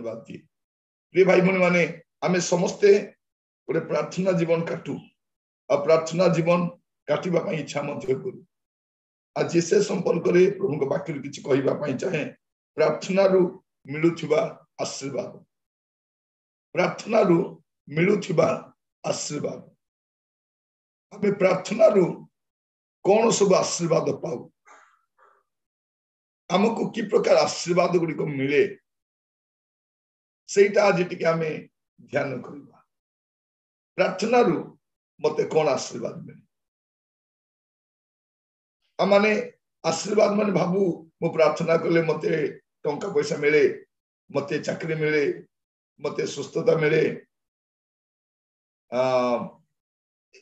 धन्यवाद दिए। प्रिय भाई भौणी माने आमे समस्ते गोटे प्रार्थना जीवन काटू आ प्रार्थना जीवन काटिबा पई इच्छा मध्य करू। आज से संपर्क रे प्रभु वाक्य किछि कहिबा पई चाहे प्रार्थना रु मिलुथिबा आशीर्वाद, प्रार्थना रु मिलुथिबा आशीर्वाद। आमे प्रार्थना रु कौन सब आशीर्वाद पाऊ, आमको कि प्रकार आशीर्वाद गुड़िक मिले सेटा आज टिके आमे ध्यान करबा। प्रार्थना रु मते कौन आशीर्वाद मिले? माने आशीर्वाद माने भाबू मो प्रार्थना कले मते टंका पैसा मिले, मते चाकरी मिले, मते सुस्थता मिले,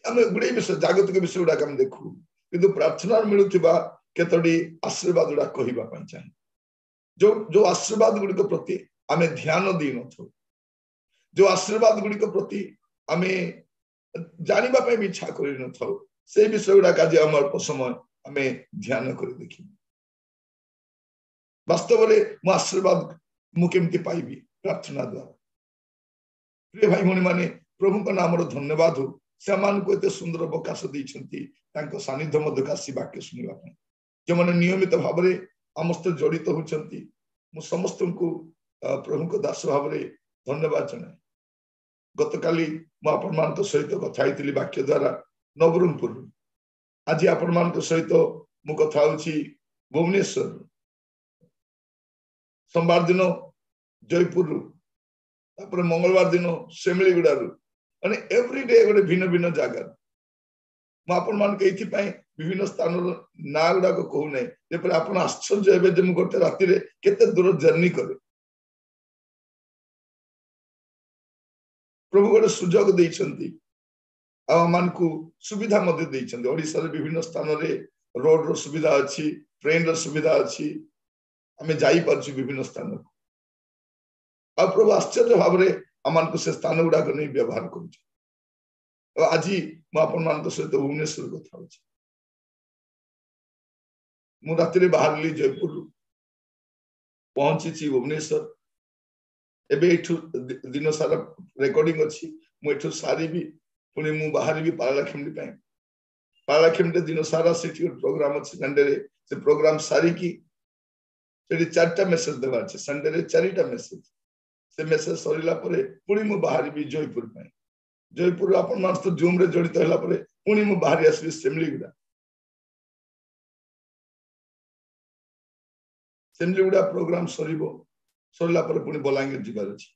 आमे गुडे विषय जागतिक विषय गुडा हम देखू, किंतु प्रार्थना मिलुथिबा केतडी आशीर्वाद गुडा कहिबा पई चाहे। जो आशीर्वाद गुडी को प्रति आमे ध्यान दी नथो, जो आशीर्वाद गुडी को प्रति आमे जानिबा पई इच्छा करि नथो, से विषय गुडा काजे हमर समय आमे ध्यान करि देखि वास्तव में मो आशीर्वाद मु केमति पाइबी प्रार्थना द्वारा। प्रिय भाई भौणी माने प्रभु को नाम धन्यवाद हो, से को एते सुंदर अवकाश दैछंती तांको सानिध्य मध्य कासी वाक्य सुनिबा पई। जो माने नियमित भाव में आमस्त जड़ित होचंती मु समस्त को प्रभु को दास भाव में धन्यवाद जनाए। गतकाली मु आपण मान सहित कथा होइतिली वाक्य द्वारा नवरंगपुर, आज आपण मान सहित मु कथा होची भुवनेश्वर, सोमवार दिन जयपुर, मंगलवार दिन सेमिलीगुड़ा, माने एवरीडे गोटे भिन्न भिन्न जगह मुझे मान विभिन्न स्थान ना गुड़ाक कहूना आप आश्चर्य हे मुझे गोटे राति केते दूर जर्नी करे। प्रभु गोटे सुजोग देइछंती आम को सुविधा ओडिशा रे विभिन्न स्थान रे रोड रो सुविधा अच्छी, ट्रेन रो सुविधा अच्छी, आमे जाई पारछु विभिन्न स्थान आ प्रभु आश्चर्य भाव में आम को से स्थान गुड़ाक नहीं व्यवहार कर। आज मुझे सहित भुवनेश्वर कथा हो राति बाहर जयपुर पहुंची भुवनेश्वर दिन सारा रेकर्डिंग अच्छी मुझे सारी पुणी मु बाहर भी पारलाखेमुंडी पारलाखेमुंडी दिन सारा से प्रोग्राम अच्छे संडे से प्रोग्राम सारिकी से 4टा मेसेज देवा अच्छे संडे 4टा मेसेज से मेसेज सरला पुणी मु बाहर भी जयपुर आपण मान तो जूम रे जड़ित होला परे पुणी मु बाहर आसबी सेमलीगुड़ा प्रोग्राम सरला पुणी बलांगीर जीवार अछि।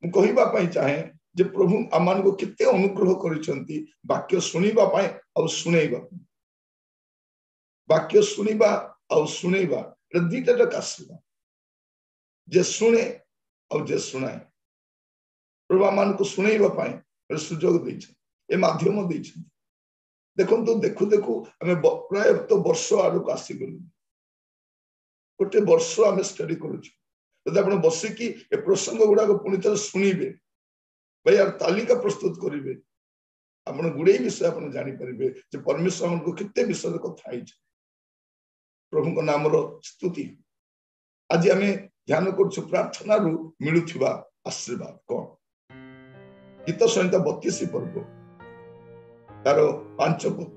मु कहिबा पई चाहे जे प्रभु आमान को केते अनुग्रह करिसंती वाक्य सुनिबा पई आ सुनेइबा। वाक्य सुनिबा आ सुनेइबा ए दीटा आशीर्वाद, जे सुने और जे सुनाए। प्रभु आमान को सुनेइबा पई सुजोग देइछ, ए माध्यम देइछ। देखंतु देखु देखु आमे प्राय तो वर्ष आडक आसी गलु, गोटे वर्ष आमे स्टडी करूछु। यदि आपण बसिकी ए प्रसंग गुडाक पुणी थरे सुनिबे भाई यार तालिका प्रस्तुत करेंगे, आपण गुड़े विषय आपण जानी परिबे जे परमेश्वर हमको कितने विषय कथा है। प्रभु को नाम स्तुति। आज आमे ध्यान करछु प्रार्थना रु मिलुथिबा आशीर्वाद कौन। गीत संहिता 32 पर्व तार 5 पद,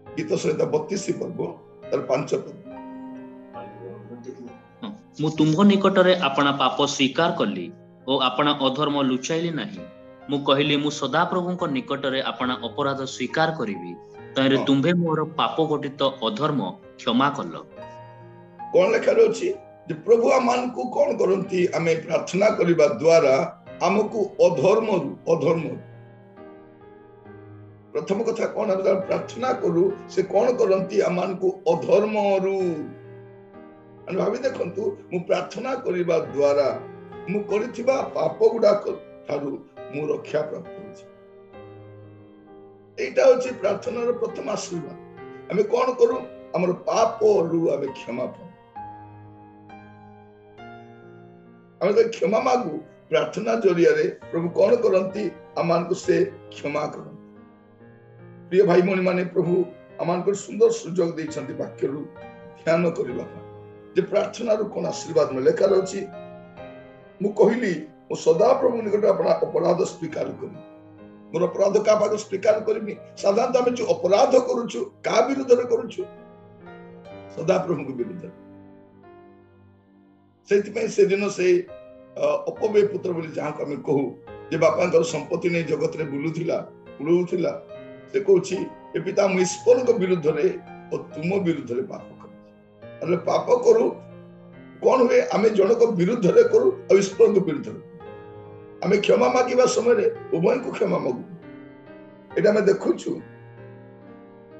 गीत संहिता 32 पर्व तार 5 पद। मु तुम निकटरे आपना पाप स्वीकार कली और आपना अधर्म लुचाइली नहीं। मु कहली मु सदा प्रभु को निकटरे आपना अपराध स्वीकार करिवि, तरे तुम्भे मोर पाप घटित अधर्म क्षमा कल। कौन लेखा रहछि जे प्रभु आमान को कौन करंती आमे प्रार्थना करिबा द्वारा हमको अधर्म प्रथम कथा कौन है प्रार्थना करू से कौन करंती आमान को अधर्म रु भावी देखंतु मु प्रार्थना करिबा द्वारा मु करिथिबा पाप गुडा थारु मु रक्षा प्राप्त होछि। एटा होछि प्रार्थनार प्रथम आशीर्वाद। आमे कोन करू हमर पाप रु आमे क्षमा पाऊ, आमे क्षमा मागू। प्रार्थना जरिया रे प्रभु कोन करंती आमान को से क्षमा करंती। प्रिय भाई भौणी माने प्रभु आमान को सुंदर सुजोग दैछंती वाक्य रु ध्यान करिबा जे प्रार्थना रु कोन आशीर्वाद में लेखा रहछि मु कहली मु सदा प्रभु निकट अपना अपराध स्वीकार करी मोर अपराध का पाक स्वीकार करमी साधारणतः आम जो अपराध करुचु का विरुद्ध में करुचु सदा प्रभु के विरुद्ध से दिन से अपव्यय पुत्र बोली जहाँ को आम कहू जे बापा संपत्ति नहीं जगत रे बुलुथिला उड़ौथिला से कहूची ए पिता मु ईश्वर के विरुद्ध रे और तुम विरुद्ध रे पाप कर अरे पाप करू कौन हुए आम जनक विरुद्ध रे करू और ईश्वर के विरुद्ध रे आम क्षमा मागिबा समय रे उभय को क्षमा मागू एटा मैं देखुछु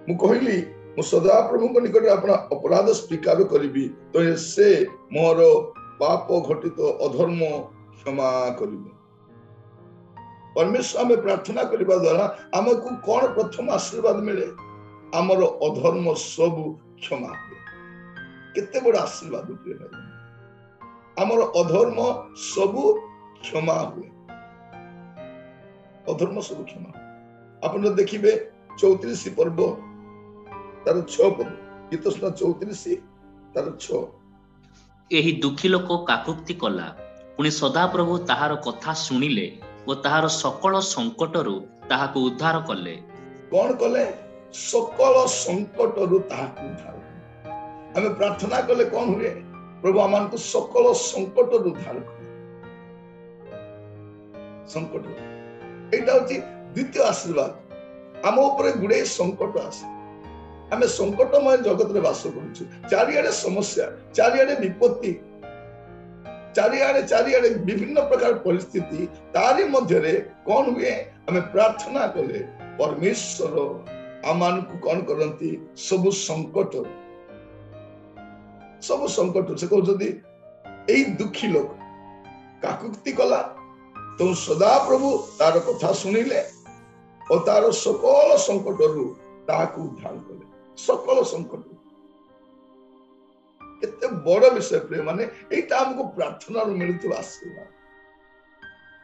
मु कहली मु सदा प्रभु को निकट अपना अपराध स्वीकार करिबी तो से मोर पाप घटित अधर्म क्षमा करिबे परमेश्वर आम प्रार्थना करने द्वारा आमको कौन प्रथम आशीर्वाद मिले आमर अधर्म सब क्षमा हुए केते बड़ आशीर्वाद आमर अधर्म सब क्षमा हुए अधर्म सब क्षमा आप देखिए 34 पर्व तार 6 पद गीत सुना 34 तार 6 एही दुखी लोक काकुक्ति कला पुणी सदा प्रभु ताहार कथा सुनिले और ताहार सकल संकटरू ताहाको उद्धार कले कौन कले सकल संकटरू ताहाको उद्धार हमें प्रार्थना कले कौन हुए प्रभु आमान को सकल संकटरू उद्धार कले संकट एटा होची द्वितीय आशीर्वाद आम ऊपर गुडे संकट आसे आमे संकटमय जगत रे वास करूछु चारियाडे समस्या चारियाडे विपत्ति चारियाडे विभिन्न प्रकार परिस्थिति तारी मध्य रे कौन हुए हमें प्रार्थना कले परमेश्वर आमान को कौन करंती सब संकट से कहउछदी एई दुखी लोक काकुक्ति कला तो सदा प्रभु तार कथा सुनिले और तार सकल संकट रु ताकू उद्धार कले सकल संकट केते बड़ विषय प्रिय माने एटा हमको प्रार्थना रो मिलुतबा आशीर्वाद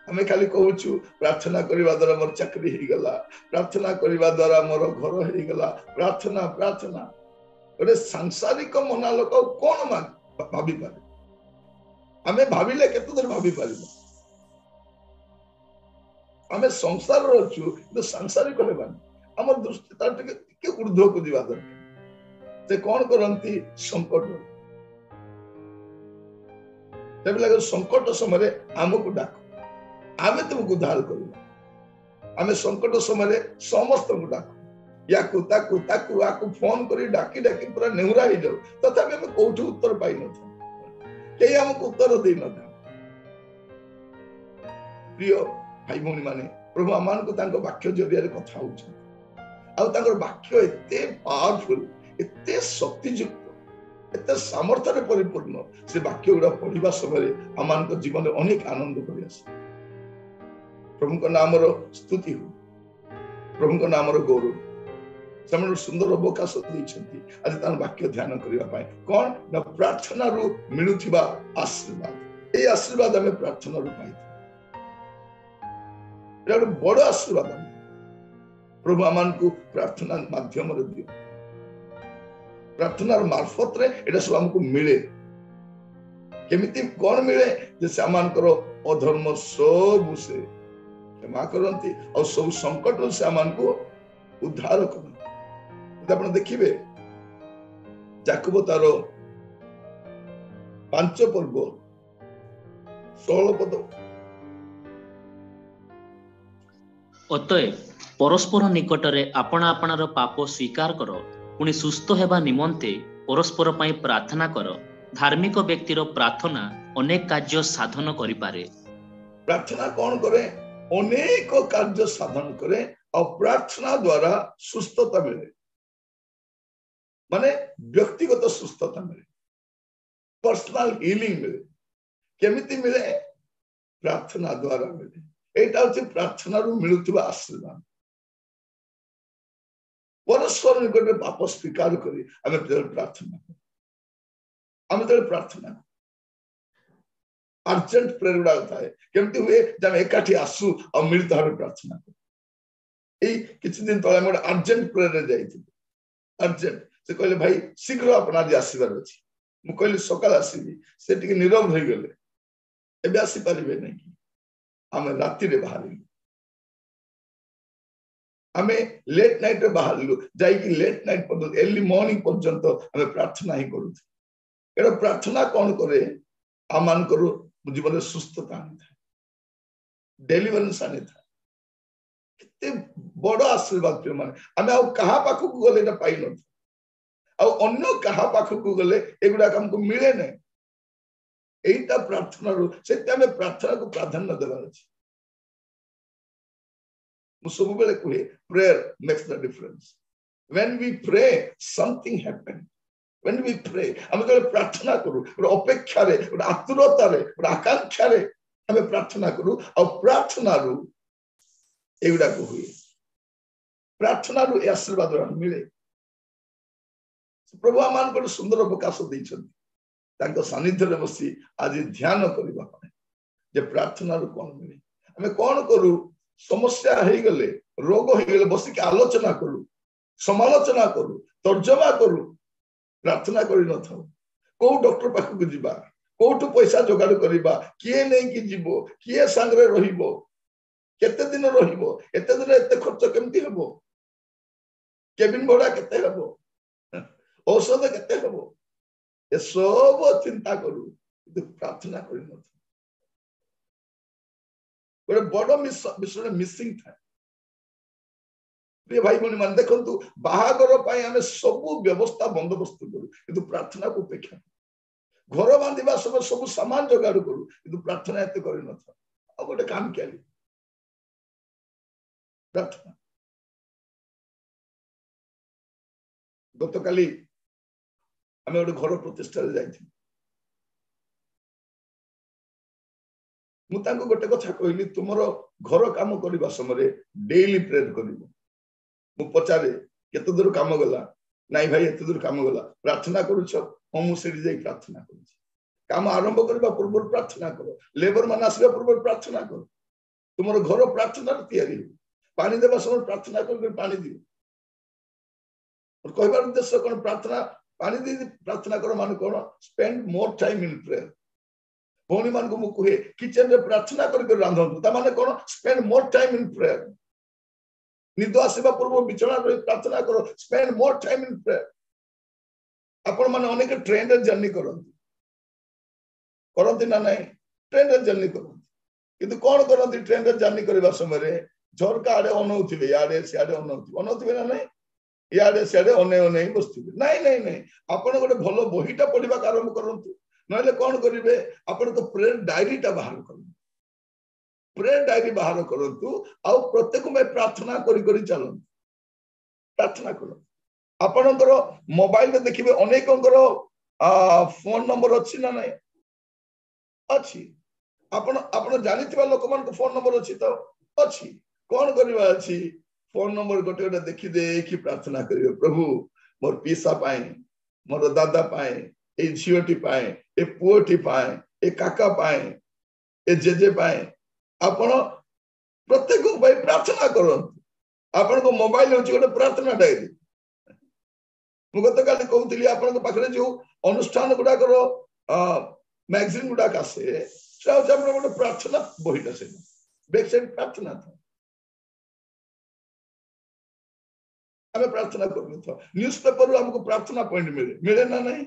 हमें खाली कहूछु प्रार्थना करबा द्वारा मोर चाकरी हे गला प्रार्थना करबा द्वारा मोर घर हे गला प्रार्थना प्रार्थना ओरे सांसारिक मना लोक कोन भाबी पारे हमें भाबिले केते दिन भाबी पारिबो हमें संसार रचु तो सांसारिक हेबानी हमर दृष्टि तार के ऊर्ध्व को दिवा दरकार से कौन करंती संकट तब लगे संकट समय आमको डाक आमे तुमको उद्धार करबा आमे संकट समय समस्त को डाक याकू ताकू ताकू आकू फोन करी डाकी डाकी पूरा नेहुरा ही जाऊ तथापि हमें कोठी उत्तर पाई न था के हमको उत्तर दे न था प्रिय भाई भौणी माने प्रभु आमान को तांको वाक्य जरिया रे कथा होछ आ तांकर वाक्य एते पावरफुल एते शक्तियुक्त एते सामर्थ्य रे परिपूर्ण से वाक्य गुडा पढ़िबा समय आमान को जीवन में अनेक आनंद करि आसे प्रभु को नाम रो स्तुति हो प्रभु को नाम रो गौरव समय सुंदर अवकाश दैछंती आज तान वाक्य ध्यान करिबा पाए कोन ना प्रार्थना रो मिलुथिबा आशीर्वाद ए आशीर्वाद हमें प्रार्थना रो पाई एटा बड़ आशीर्वाद प्रभु आमान को प्रार्थना माध्यम रे दियो प्रार्थना मार्फत रे एटा सब हमको मिले केमिति कोन मिले जे सामान करो अधर्म सब से क्षमा करंती और सब संकट से आमान को उद्धार करंती आपण देखिबे याकूब तारो 5 पर्व 16 पद अतएव परस्पर निकटरे आपण आपणार पाप स्वीकार करो पुणी सुस्थ हेबा निमंते परस्पर पई प्रार्थना करो धार्मिक व्यक्तिर प्रार्थना अनेक कार्य साधन करि पारे प्रार्थना कौन करे अनेक कार्य साधन करे और प्रार्थना द्वारा सुस्थता मिले माने व्यक्तिगत सुस्थता मिले पर्सनल हीलिंग मिले केमिति मिले प्रार्थना द्वारा मिले एटा होची प्रार्थना रू मिलुथिबा आशीर्वाद परस्पर निकट पाप स्वीकार करी हमें प्रार्थना अर्जेंट प्रेयर गुड़ा था केमती हुए जब एकाठी आसु और मिलित भाव प्रार्थना कर किछि दिन तले मोर अर्जेंट प्रेयर रे जाइथि अर्जेंट से कहले भाई शीघ्र अपन आज आसीबार अछि मु कहली सकाल आसीबी से टिके नीरव होई गेले एबे आसी पारिबे नहीं कि आमे राति रे बाहरिलु आमे लेट नाइट रे बाहरिलु जाई कि लेट नाइट पर अर्ली मॉर्निंग पर्यंत आमे प्रार्थना ही करू एटा प्रार्थना कोन करे आमान करू जीवन रे सुस्थता आनी था डेलिवरेंस आनी था किते बड़ आशीर्वाद प्रिय माने आमे आ कहा पाखु गले ना पाई न आ अन्य कहा पाखु गले एगुडा हमको मिले नै एटा प्रार्थना रो सेते आमे प्रार्थना को प्राधान्य देबार अछि मु सब बेले कहे prayer makes the difference when we pray something happen when we pray हम जब प्रार्थना करू अपेक्षा रे आतुरता रे आकांक्षा रे हमें प्रार्थना करू और प्रार्थना रू एगुडा को हुए प्रार्थना रू आशीर्वाद मिले प्रभु आमान को सुंदर अवकाश दैछन तांको सानिध्य रे बसी आज ध्यान करबा जे प्रार्थना रू कोन मिले हमें कोन करू समस्या हे गले रोग हे गले बसी के आलोचना करू समालोचना करू तर्जमा करू प्रार्थना करि न थाओ को डॉक्टर पाखु को जिबा कोठु पैसा जोगाड़ करिबा किए नै कि जीवो किए संगरे रहिबो केते दिन रहिबो एते दिन एते खर्च केमती हबो केबिन भड़ा केते हबो औषध केते हबो ए सब चिंता करू कि प्रार्थना करि न बड़े बड़ विषय मिसिंग था प्रिय भाई बहन मान देखंतु बाहागर पाई हमें सब व्यवस्था बंदोबस्त करू किंतु प्रार्थना को उपेक्षा घर बांधिबा सब सामान जोगाड़ करू किंतु प्रार्थना एते करि न था आ गोटे काम केली प्रार्थना गतकाली हमें गोटे घर प्रतिष्ठा रे जाइथि मुतांको गोटे कथा कहली तुमरो घर काम करबा समय डेली प्रेयर करिवो मु पचारे केते दूर काम गला नाई भाई एते दूर काम गला प्रार्थना करूछ हम मु सेठी जाई प्रार्थना करूछ काम आरंभ करबा पूर्व प्रार्थना करो लेबर मान आसीबा पूर्व प्रार्थना करो तुमरो घर प्रार्थना तैयारी पानी देबा समय प्रार्थना कर पानी दियो और कहबार उद्देश्य कोन प्रार्थना पानी दे प्रार्थना करो मान कोन spend more time in prayer भौणी मान को मु कहे किचन रे प्रार्थना कर रांधंतु ता माने कोन spend more time in prayer निद आसीबा पूर्व बिछना रे प्रार्थना करो spend more time in prayer आपण माने अनेक ट्रेन रे जर्नी करंती ना नहीं ट्रेन रे जर्नी करंती किंतु कोन करंती ट्रेन रे जर्नी करबा समय रे झरका आडे अनौथिबे याडे सियाडे अनौथिबे ना नहीं याडे सियाडे अने बसथिबे नहीं नहीं नहीं आपण गोटे भलो बहिटा पढिबा आरंभ करंतु नले कौन करिवे आपण तो प्रेयर डायरीटा बाहर करु प्रेयर डायरी बाहर करंतु आ प्रत्येक में प्रार्थना करी करी चलन प्रार्थना करो आपणकर मोबाइल में देखिबे अनेकंकर फोन नंबर अछि ना नहीं अछि आपण जानितबा लोक मान को फोन नंबर अछि तो अछि कौन करबा अछि फोन नंबर गोटे गोटे देखि देखि प्रार्थना करिवे प्रभु मोर पीसा पाए मोर दादा पाए ए झियोटी पाए ए पुओटी पाए ए काका पाए ए जेजे पाए आपण प्रत्येक भाई प्रार्थना करंतु आपण को मोबाइल होची गोटे प्रार्थना डायरी मु गत काली कहउतली आपण को पाखरे जो अनुष्ठान गुडा करो मैगजीन गुडा कासे से आपण गोटे प्रार्थना बहिटा से बैक साइड प्रार्थना था हमें प्रार्थना करनु था न्यूज़पेपर हमको प्रार्थना पॉइंट मिले ना नहीं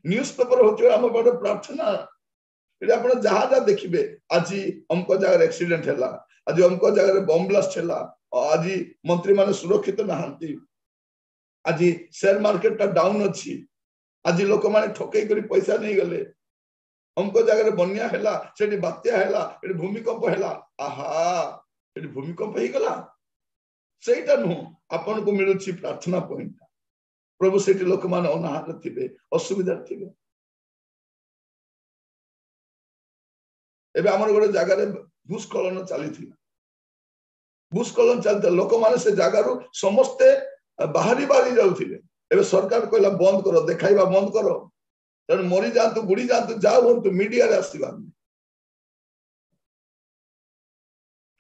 न्यूज़पेपर होचे हम बड़ प्रार्थना इडा आपण जहां जा देखिबे आज हमको जगह एक्सीडेंट हैला आज हमको जगह बम ब्लास्ट हैला आज मंत्री माने सुरक्षित नहांती आज शेयर मार्केट ता डाउन अछि आज लोक माने ठकै करी पैसा नहीं गले हमको जगह बन्या हैला सेठी बात्या हैला एठी भूमिकंप हैला आहा एठी भूमिकंप ही गला सेटा नु आपण को मिलुछि प्रार्थना पॉइंट प्रभु सेठी लोक मान अनाहत थिबे असुविधा थिबे एबे हमर गोटे जगह रे भूस्खलन चलीथिला भूस्खलन चलते लोक माने से जगह रु समस्त बाहरी जाउथिले एबे सरकार कहला बंद करो देखाइबा बंद करो तन मरि जातु बुडी जातु जाउंतु मीडिया रे आसीबा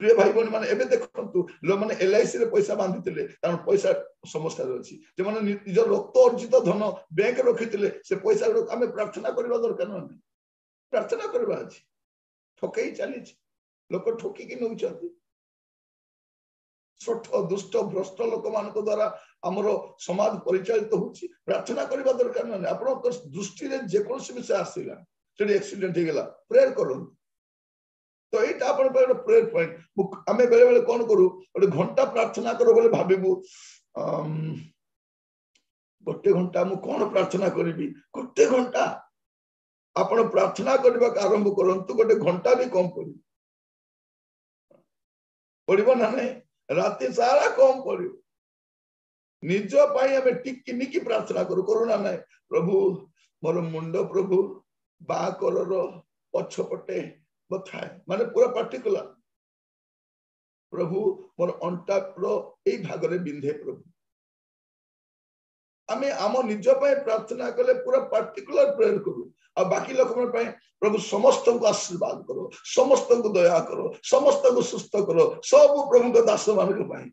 प्रिय भाई बहन माने एबे देखंतु लो माने एलआईसी रे पैसा बांधितिले कारण पैसा समस्या रहछि जे माने निज रक्त अर्जित धन बैंक रखितिले से पैसा हमें प्रार्थना करबा दरकार नै प्रार्थना करबा अछि ठकई चली लोक ठकिकी नौ शठ दुष्ट भ्रष्ट लोक मान द्वारा आमर समाज परिचालित होची प्रार्थना करबा दरकार ना आपण दृष्टि रे जे कोनसी विषय आसीला सेडी एक्सीडेंट हे गेला प्रेयर करन तो एटा आपण पे प्रेयर पॉइंट आमे बेले बेले कोन करू ओटे घंटा प्रार्थना करो बोले भाबिबू गोटे घंटा मु कोन प्रार्थना करबी गोटे घंटा आपण प्रार्थना करबा आरंभ करंतु गोटे घंटा भी कम पड़ी पड़िबो ना नहीं राति सारा कम पड़ो निज हमें टिकी निकी प्रार्थना करूना ना प्रभु मोर मुंड प्रभु बाकर पछपटे बथाए माने पूरा पार्टिकुलर प्रभु मोर अंटा यही भाग में बिंधे प्रभु आमे आम निज प्रार्थना कले पूरा पार्टिकुलर प्रेयर करू आ बाकी लोक प्रभु समस्त को आशीर्वाद करो समस्त को दया करो समस्त को सुस्थ करो सब प्रभु को दास मान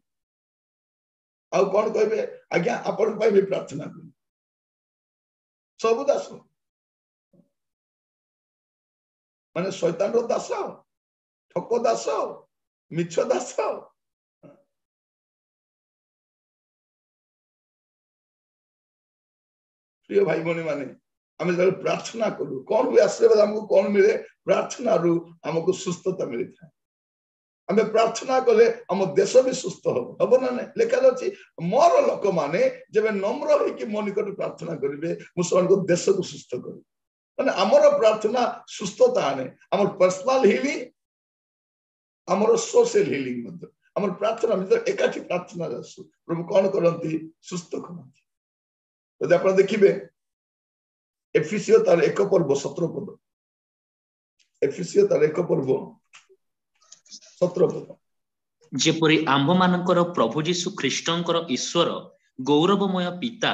आउ कौन कहे आज्ञा आपण भी प्रार्थना कर सब दास माने शैतान रो दास ठक दास मिछ दास प्रिय भाई भनी माने आम जब प्रार्थना करूँ कौन भी आशीर्वाद हमको कौन मिले प्रार्थना रू हमको सुस्थता मिली था आम प्रार्थना कले आम देश भी सुस्थ हम ना ना लिखा अच्छी मोर लोक मैंने जब नम्र होकर मो निकट प्रार्थना करेंगे मुझे देश को सुस्थ कर माने आमर प्रार्थना सुस्थता आने आम पर्सनाल हिलिंग आमर सोशल हिलिंग आम प्रार्थना एकाठी प्रार्थना प्रभु कौन करती सुस्थ करती यदि आप देखिए एफिसियो तार एक पर्व 17 पद एफिसियो तार एक पर्व 17 पद जेपरि आंभ मानकर प्रभु जीशु ख्रीष्टंकर ईश्वर गौरवमय पिता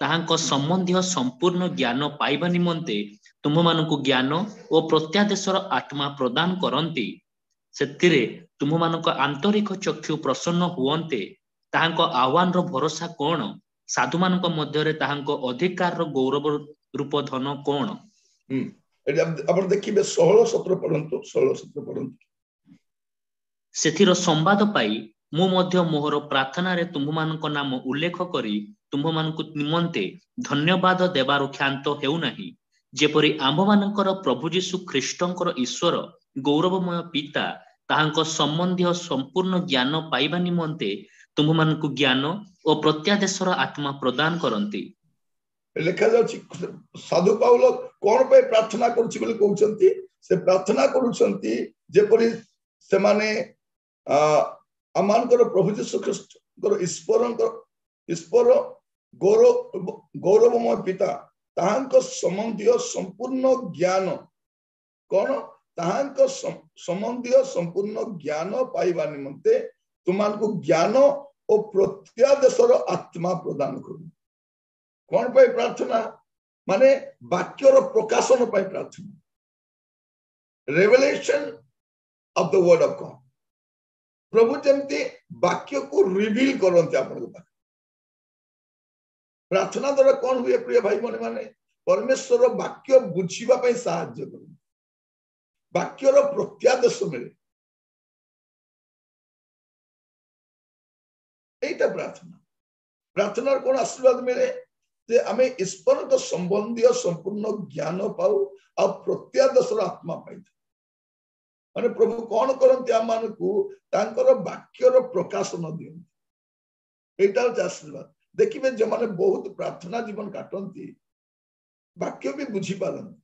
ताहांक संबंधी संपूर्ण ज्ञान पाइबा निमंते तुम मानकु ज्ञान और प्रत्यादेशर आत्मा प्रदान करंती सेतिरे तुम मानक आंतरिक चक्षु प्रसन्न हुवंते ताहांक आह्वान रो भरोसा कोन साधु मानक मध्यरे ताहांक अधिकार रो गौरव रूप धन कोन आपण देखिबे 16-17 पढंतु 16-17 पढंतु सेथिरो संवाद पाई मु मध्य मोहर प्रार्थना रे तुम मानक नाम उल्लेख करी तुम मानक निमंते धन्यवाद देबार ख्यात हेउ नाही जेपरि आंभ मानकर प्रभु जीशु ख्रीष्टंकर ईश्वर गौरवमय पिता ताहांक संबंधी संपूर्ण ज्ञान पाइबा निमंते तुम मानक ज्ञान और प्रत्यादेशर आत्मा प्रदान करंती लिखा जाउछि साधु पाउल कोन पे प्रार्थना करछि बोली कहउछंती से प्रार्थना करउछंती जेपरि से माने अमानकर प्रभु यीशु ख्रीष्टकर ईश्वर गौरवमय पिता ताहांक संबंधी संपूर्ण ज्ञान कोन ताहांक संबंधी संपूर्ण ज्ञान पाइबा निमंते तुमानको ज्ञान और प्रत्यादेशर आत्मा प्रदान करू कौन पे प्रार्थना माने वाक्यर प्रकाशन पे प्रार्थना revelation of the word of God प्रभु जमती वाक्य को रिवील करते आपन प्रार्थना द्वारा कौन हुए प्रिय भाई बने माने परमेश्वर वाक्य बुझीबा पे सहायता कर वाक्यर प्रत्यादेश मिले एटा प्रार्थना प्रार्थना कौन आशीर्वाद मिले जे आमे ईश्वर तो संबंधी संपूर्ण ज्ञान पाऊ आ प्रत्यादेशर आत्मा पाई माने प्रभु कौन करते आम मानकू तांकर वाक्यर प्रकाशन दियंती एटा आशीर्वाद देखिए जो माने बहुत प्रार्थना जीवन काटती वाक्य भी बुझी पारती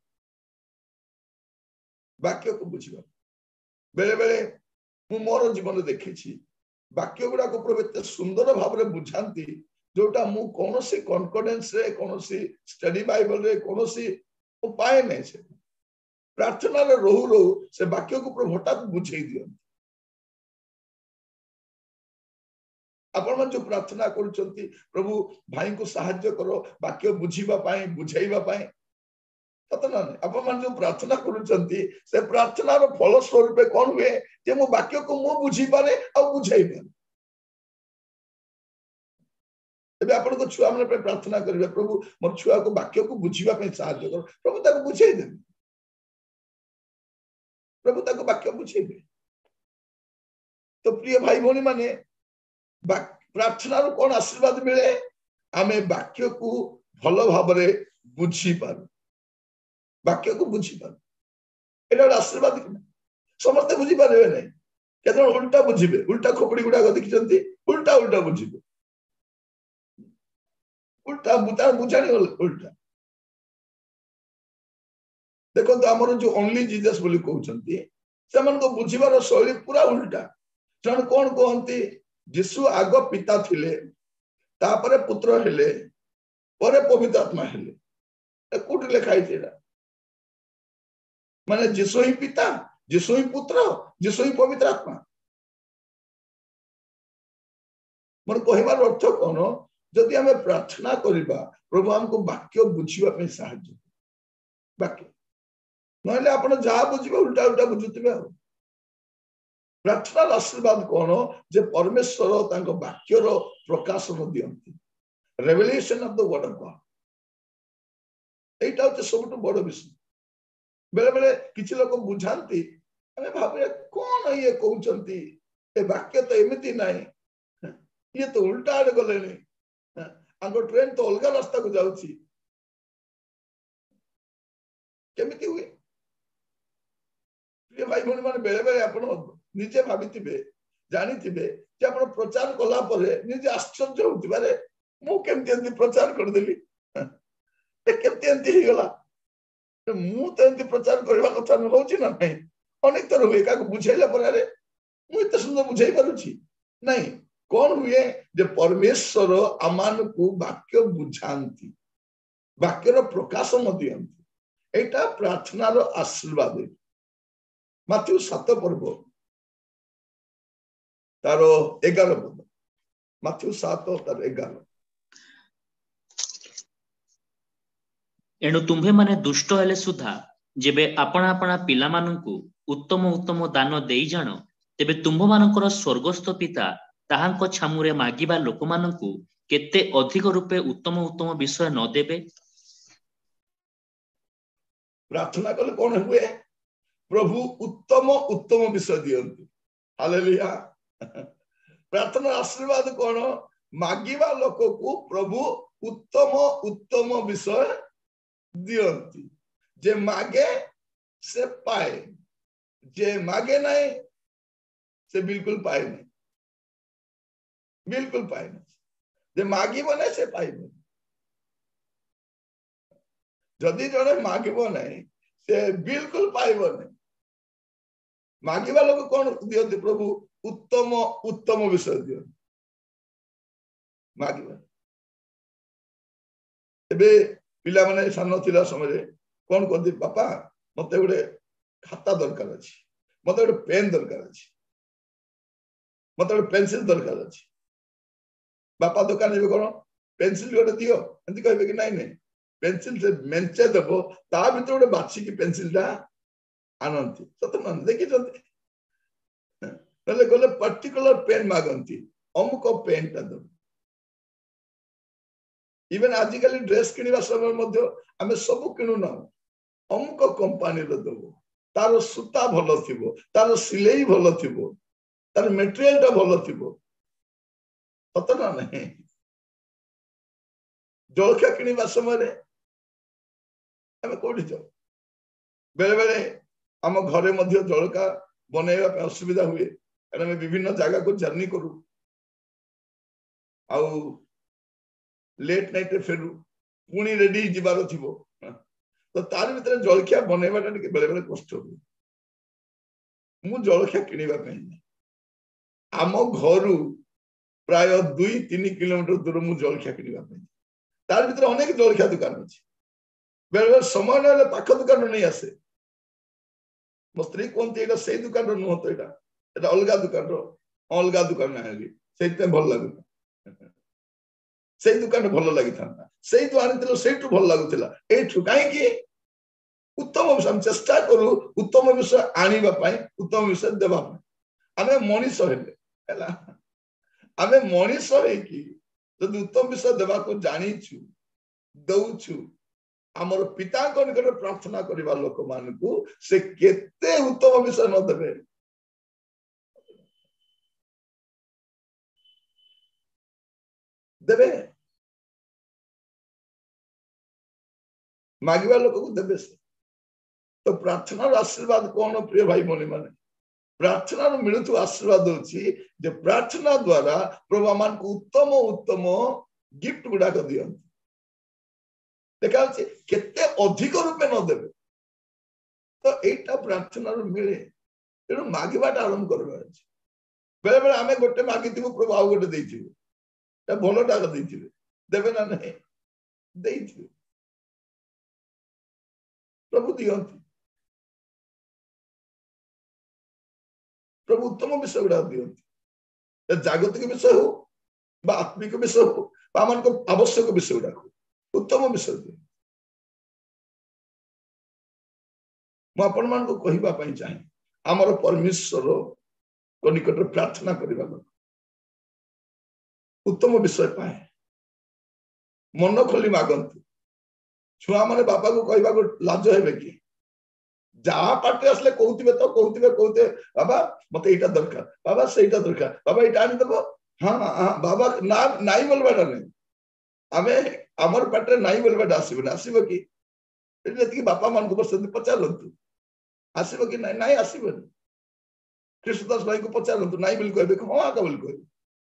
वाक्य को बुझा बेले बेले मु मोर जीवन देखी वाक्य गुड़ा को प्रभु एत सुंदर भाव में बुझाती जोटा मु कौन सी कॉन्फिडेंस रे कौन सी स्टडी बाइबल रे कौन सी पाए नहीं से प्रार्थना रे रहू रहू से वाक्य को प्रभु हठात बुझे दियंती आपण मन जो प्रार्थना करूचंती प्रभु भाई को सहायता करो वाक्य बुझीबा पाए बुझाइबा पाए पता ना आपण मन जो प्रार्थना करूचंती से प्रार्थना रो फल स्वरूप कौन हुए जे मो वाक्य को मो बुझी पारे आ बुझाइ पारे एबे आपण को छुआ मन पे प्रार्थना करबे प्रभु मोर छुआ को वाक्य को बुझीबा पे सहायता करो प्रभु ताको बुझाइ दे प्रभु ताको वाक्य बुझेबे। तो प्रिय भाई भौणी माने प्रार्थना रो कोन आशीर्वाद मिले आमे वाक्य को भलो भाबरे बुझी पारू वाक्य को बुझी पारू एटा आशीर्वाद कि समस्त बुझी पारे नहीं केते उल्टा बुझिबे उल्टा खोपड़ी गुडा देखिचंती उल्टा उल्टा बुझिबे उल्टा बुझा बुझाणी उल्टा देखो तो हमर जो ओनली जीसस बोली कहउचंती सेमन को बुझिबार शैली पूरा उल्टा जन कोन कहंती यीशु आगो पिता थिले तापरे पुत्र हेले परे पवित्र आत्मा हेले कोठी लिखाई छेडा माने यीशु ही पिता यीशु ही पुत्र यीशु ही पवित्र आत्मा मन कहिबार अर्थ कोन जदि हमें प्रार्थना करिबा प्रभु हमको वाक्य बुझिबा पे सहायता वाक्य नहले आपण जा बुझिबा उल्टा उल्टा बुझुतिबे प्रार्थना आशीर्वाद कोन जे परमेश्वर तांको वाक्य रो प्रकाशन दियंती revelation of the word of God एटा होते सबटु बड़ विषय बेले बेले किछि लोक बुझांती हमें भाबे कोन ये कहउचंती ए वाक्य तो एमिति नाही ये तो उल्टा आड़ गलेनी आंगो ट्रेन तो अलग रास्ता को जाउची केमिति हुए ये भाई भौणी माने बेले बेले आपण निजे भाबितिबे जानितिबे जे आपण प्रचार कला परे निजे आश्चर्य होतिबारे मु केमति एंती प्रचार कर देली ए केमति एंती ही गला मु तो एंती प्रचार करबा कथा न होची ना नहीं अनेक तर हुए का बुझाइला परे रे मु इते सुंदर बुझाई पारुची नहीं कौन हुए जे परमेश्वर आमान को वाक्य बुझांती वाक्य रो प्रकाशन दियंती एटा प्रार्थना रो आशीर्वाद माथ्यू 7 पर्व तारो 11 पद माथ्यू 7 तार 11 एणु तुम्भे माने दुष्ट हेले सुधा जेबे आपणा आपणा पिला माननकु उत्तम उत्तम दान देई जानो तेबे तुम्भ मानकर स्वर्गस्थ पिता ताहांको छामुरे मागिबा लोक माननकु केते अधिक रूपे उत्तम उत्तम विषय न देबे प्रार्थना कले कोन हुए प्रभु उत्तम उत्तम विषय दियंती हालेलुया प्रार्थना आशीर्वाद कोन मागिबा लोक को प्रभु उत्तम उत्तम विषय दियंती जे मागे से पाए जे मागे नहीं से बिल्कुल पाए नहीं बिल्कुल पाए नहीं जे मागिबो नहीं से पाइबो जदि जने मागिबो नहीं से बिल्कुल पाइबो नहीं मागिबा लोक कोन दियंती प्रभु उत्तम उत्तम विषय दियंती मागिबा एबे पिला माने सान थिला समय कोन करदी पापा मते गोटे खाता दरकार अछि मते गोटे पेन दरकार अछि मते गोटे पेंसिल दरकार अछि बापा दुकान में कौन पेंसिल गोटे दियो एंती कहबे कि नहीं नहीं पेंसिल से मेंचे देबो ता भीतर गोटे बाछि की पेंसिल दा आनंती सत मन देखि जंती नले गोले पर्टिकुलर पेन मागंती अमुक पेन ता दो इवन आजिकली ड्रेस किनिबा समय मध्य हमें सब किनु ना अमुक कंपनी रो देबो तार सूता भलो थिबो तार सिलाई भलो थिबो तार मटेरियल ता भलो थिबो पता नहीं जलखिया किनिबा समय हमें कोठी जाओ बेले बेले आम घरे मध्य जलखा बनैबा पे असुविधा हुए कारण में विभिन्न जगह को जर्नी करू आउ लेट नाइट रे फेरू पुणी रेडी जिबार थिबो तो तार भीतर जलखिया बनैबाटा के बेले बेले कष्ट मु जलखिया किनिबा पे आम घरू प्राय 2-3 किलोमीटर दूर मु जलखिया किनिबा पे तार भीतर अनेक जलखिया दुकान अछि बेले बेले समय नले पाख दुकान नहीं आसे मो स्त्री कोनती एटा सेही दुकान रो न तो एटा अलगा दुकान नाही सेते भल लागु सेही दुकान भल लागि था सेही तो आनितलो सेही भल लागुतिला एठु काहे कि उत्तम विषय चेष्टा करू उत्तम विषय आनिबा पाई उत्तम विषय देबा आमे मनीष हेले हैला आमे मनीष हे कि जदि उत्तम विषय देबा को जानिछु दउछु आमर पिता निकट प्रार्थना करवा लोक मानू से केते उत्तम विषय न देवे देवे मागिबा लोक को देवे से तो प्रार्थना आशीर्वाद कौन प्रिय भाई भौणी माने प्रार्थना मिलु आशीर्वाद अच्छी जे प्रार्थना द्वारा प्रभु मान को उत्तम उत्तम गिफ्ट गुड़ाक दियंती देखा केते अधिक रूपे न देवे तो एटा प्रार्थना मिले तेणु मागिबाटा आरंभ करबा अछि बेले बेले आमे गोटे मागिथिबु प्रभु आउ गोटे दैथिबे ता भलोटा दैथिबे देबे ना नहीं दैथिबे प्रभु दियंती प्रभु उत्तम विषय गुड़ा दियंती जागतिक विषय हो आत्मिक विषय हो आम आवश्यक विषय गुड़ा उत्तम विषय दिए मुझे मान को कहवाई चाहे आमर परमेश्वर को निकट प्रार्थना करने उत्तम विषय पाए मन खोली मागंतु छुआ मैंने बापा को कहवा लाज है कि जहाँ पाटे आसले कहते बाबा मत यहाँ दरकार बाबा से दरकार बाबा यहाँ आनीदेव हाँ हाँ बाबा ना नाई बोलवाटा नहीं आम आमर पाटे नाई बोलवाटा आसबन आसब कि बापा मान को पचारतु आसब कि नाई आसबन कृष्णदास भाई को पचारतु नाई बोली कहे हाँ आका बोली कहे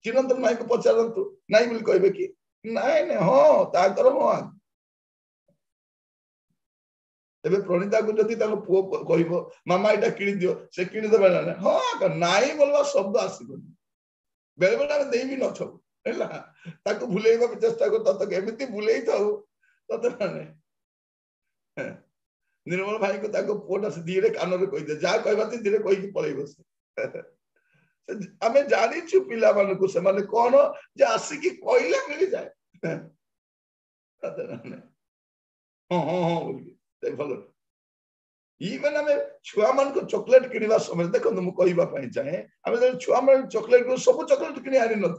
चिरंतन नाई को पचारतु नाई बोली कहे कि नाई हाँ ताकर हाँ एबे प्रणीता को जदि पुओ कहबो मामा एटा किनि दियो से किनि देबा ना हाँ नाई बोलवा शब्द आसीबनी बेले बेले आमे देबी न छौ हैला ताको भुलेइबा के चेष्टा को तत एमिति भुलेइ थाउ तत माने निर्मल भाई को ताको पोटा से धीरे कान रे कहि दे जा कहबाती धीरे कहि के पळै बस आमे जानि छु पिला मान को से माने कोन जे आसी की कहले मिल जाए तत माने हां बोल भल इवन आम छुआ मान को चॉकलेट किणवा समय देखो मुझे कहवाई चाहे आम छुआ मान चॉकलेट सब चॉकलेट किणी आनी न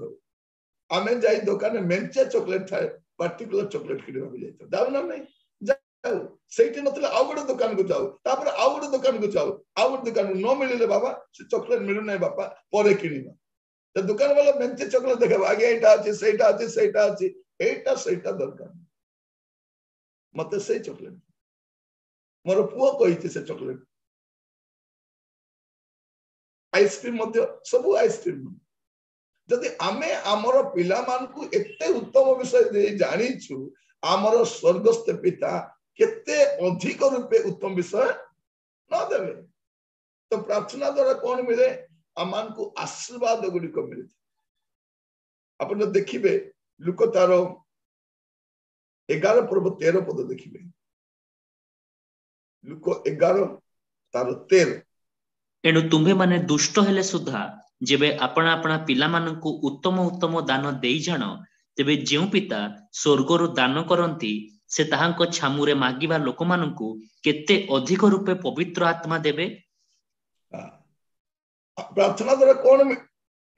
आम जाई दुकान मेंचे चॉकलेट थाए पार्टिकुलर चॉकलेट किणवा जाए जाऊ ना नहीं जाऊ से आउ गोटे दुकान को जाऊ तापर आउ गोटे दुकान को जाऊ आउ गोटे दुकान न मिले बाबा से चॉकलेट मिलू ना बापा पर किणवा दुकान वाला मेंचे चॉकलेट देखा आगे यहाँ अच्छे सहीटा अच्छे यहाँ दरकार मत से चॉकलेट मोर पुओ कही से चॉकलेट आइसक्रीम सब आइसक्रीम जदि आमे आमर पिला मान को एते उत्तम विषय दे जानिछु आमर स्वर्गस्थ पिता केते अधिक रूपे उत्तम विषय न देवे तो प्रार्थना द्वारा कौन मिले आमान को आशीर्वाद गुड़िक मिले अपन देखिए लुक तार 11 पर्व 13 पद देखिए लुक 11 तार 13 एणु तुम्हे माने दुष्ट हेले सुधा जेबे आपना आपना पिला मानकु उत्तम उत्तम दान देई जान तेबे जेउ पिता स्वर्गरु दान करंती से ताहांको छामुरे मागिबा लोक मानकु केते अधिक रूपे पवित्र आत्मा देबे प्रार्थना द्वारा कौन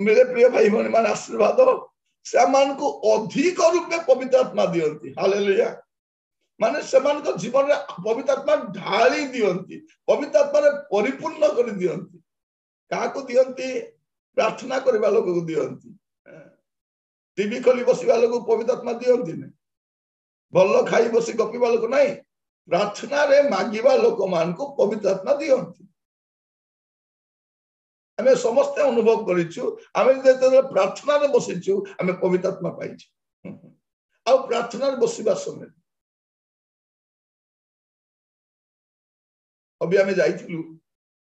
मिले प्रिय भाई भौणी मान आशीर्वाद से मान को अधिक रूपे पवित्र आत्मा दियंती हालेलुया माने समान को जीवन रे पवित्र आत्मा ढाली दियंती पवित्र आत्मा रे परिपूर्ण कर दियंती का को दियंती प्रार्थना करबा लोक को दियंती टीवी खोली बसिबा लोक को पवित्र आत्मा दियंती ने भल्लो खाई बसी गपिबा लोक नहीं प्रार्थना रे मागिबा लोक मान को पवित्र आत्मा दियंती आमे समस्त अनुभव करिछु आमे जेते प्रार्थना रे बसिछु आमे पवित्र आत्मा पाइछु आ प्रार्थना रे बसिबा समय अभी आमे जाइथिलु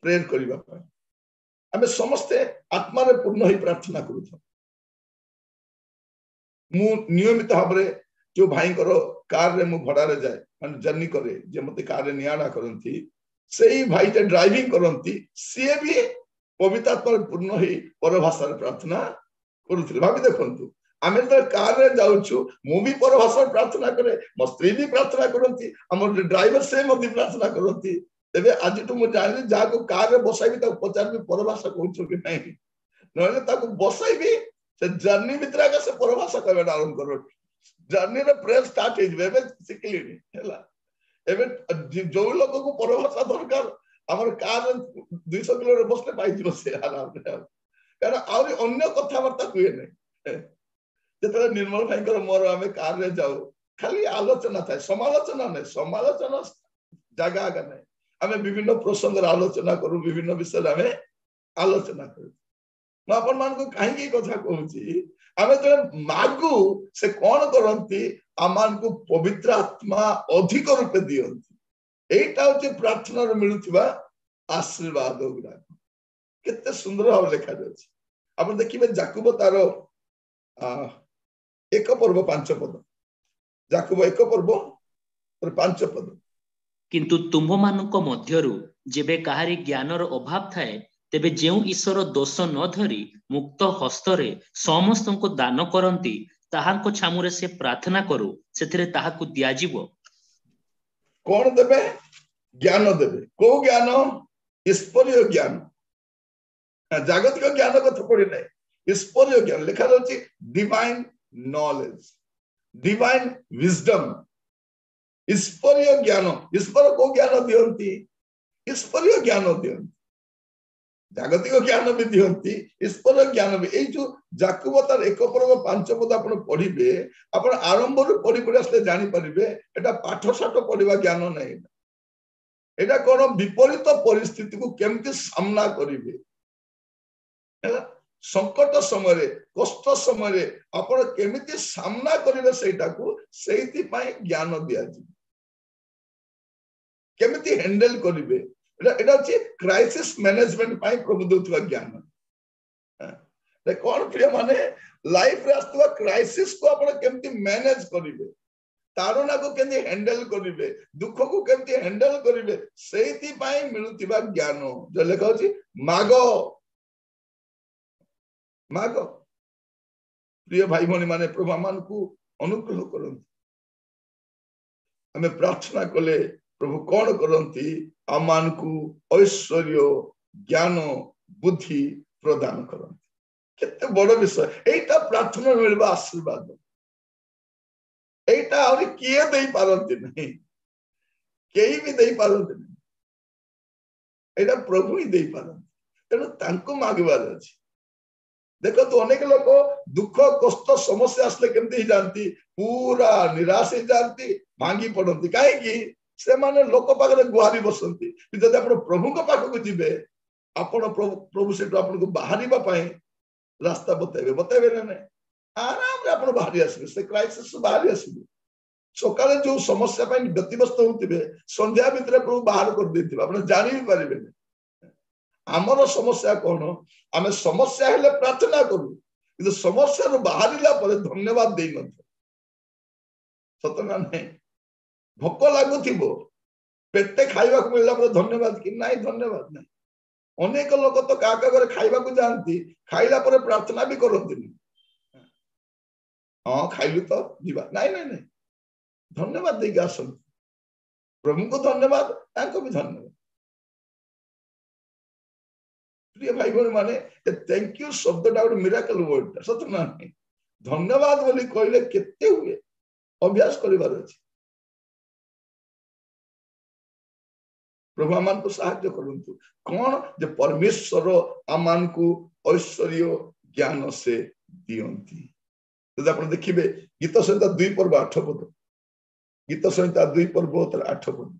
प्रेयर करिबा पय आमे समस्त आत्मा रे पूर्ण ही प्रार्थना करूथु मु नियमित भाबरे जो भाई करो कार रे मु भडा रे जाय माने जर्नी करे जे मते कार रे नियाडा करंती सेही भाई जे ड्राइविंग करंती से भी पवित्र आत्मा रे पूर्ण ही परभाषा रे प्रार्थना करूथि भाबी देखंतु आमे तो कार रे जाउछु मु भी परभाषा रे प्रार्थना करे मो स्त्री भी प्रार्थना करंती हमर ड्राइवर से मते प्रार्थना करंती तेबे आज तो मु जानि जा को कार रे बसाइबी त पचार भी परभाषा कहउछु कि नहीं नले ताको बसाइबी से जर्नी भितरा का से परभाषा कहबा आरंभ करो जर्नी रे प्रेयर स्टार्ट हे जेबे सिकली हेला एबे जो लोक को परभाषा दरकार हमर कार 200 किलो बसले पाई से आराम कारण आउरी अन्य कथाबार्ता हुए नहीं जतले निर्मल भाई मोर आमे कार रे जाऊ खाली आलोचना था समालोचना नहीं समालोचना जगह आगे नहीं आमे विभिन्न प्रसंग आलोचना करू विभिन्न विषय आमे आलोचना करू मैं अपन मान को कहीं कथा कहूँ आमे जो मागु से कौन करती आमान को पवित्र आत्मा अधिक रूपे दियंती एटा होचे प्रार्थना रे मिलुथिबा आशीर्वाद गुडा केते सुंदर भाव लिखा जाछि आपण देखिबे याकूब तार एक पर्व 5 पद याकूब एक पर्व और 5 पद किंतु तुम्भ मानक मध्यरु जेबे काहारी ज्ञानर अभाव थाए तेबे जेउ ईश्वर दोष न धरी मुक्त हस्तरे समस्त को दान करती ताहाको छामुरे से प्रार्थना करू सेथिरे ताहाको दियाजिवो कौन देबे ज्ञान देबे को ज्ञान ईश्वरीय ज्ञान जागतिक ज्ञान कथा पड़ी नहीं ईश्वरीय ज्ञान लिखा जाछि डिवाइन नॉलेज डिवाइन विजडम ईश्वरीय ज्ञान ईश्वर को ज्ञान दियंती ईश्वरीय ज्ञान दियंती जागतिक ज्ञान भी दियंती ईश्वर ज्ञान भी ए जो याकूब तार एक पर्व 5 पद आपण पढ़िबे आपण आरंभ रे पढ़ी पढ़ी आसले जानि परिबे एटा पाठ साठ पढ़िबा ज्ञान नहीं एटा कोन विपरीत परिस्थिति को केमति सामना करिवे संकट समय रे कष्ट समय रे आपण केमिति सामना करिवे सेटा को सेति पय ज्ञान दिया जी केमिति हैंडल करिवे एटा अछि क्राइसिस मैनेजमेंट पाई प्रभु देउथवा ज्ञान ले कोन प्रिय माने लाइफ रे आस्तवा क्राइसिस को आपण केमति मैनेज करिवे तारणा को केमति हैंडल करिवे दुख को केमति हैंडल करिवे सेति पाई मिलुतिबा ज्ञान जो लेखा अछि मागो मागो प्रिय भाई भनी माने प्रभु मान को अनुग्रह करंती हमें प्रार्थना कले प्रभु कौन करती आमान को ऐश्वर्य ज्ञान बुद्धि प्रदान करती केते बड़ विषय एटा प्रार्थना मिलबा आशीर्वाद एटा और किए दे पारंती नहीं केही भी दे पारंती नहीं एटा प्रभु ही दे पारंती तेणु तांको मागबार अछि देखो तो अनेक लोग दुख कष्ट समस्या आसले केमती जानती पूरा निराश ही जानती भांगी पड़ती कहीं से माने लोक पाखरे गुहारी बसंती जदि आपण प्रभु को पाखक जिबे आपण प्रभु से आपण को बाहरीबा पई रास्ता बतेबे ना आराम रे आपण बाहरी आसीबे से क्राइसिस बाहरी आसीबे सकाले जो समस्या पई व्यतिव्यस्त होतिबे संध्या भितर प्रभु बाहर कर देथिबे आपण जानि भी परिबे आमर समस्या कौन आमे समस्या हेले प्रार्थना करू किंतु समस्या रो बाहरिला परे धन्यवाद देई न सतना नहीं भोक लागुथिबो पेटे खाइबा को मिलला पर धन्यवाद कि नहीं धन्यवाद नहीं अनेक लोक तो काका घरे खाइबा को जानती खाइला पर प्रार्थना भी करंती हां खाइलु तो जीवा नहीं नहीं नहीं धन्यवाद देई आसन प्रभु को धन्यवाद ताको भी धन्यवाद प्रिय भाई बहन माने थैंक यू शब्दटा गोटे मिराकल वर्ड सत ना धन्यवाद बोली कहले केते हुए अभ्यास करिवार अछि प्रभु आमान को साहाय्य करंतु कौन जे परमेश्वर आमान को ऐश्वर्य ज्ञान से दियंती जदि आपण देखिबे गीत संहिता 2 पर्व 8 पद गीत संहिता 2 पर्व 8 पद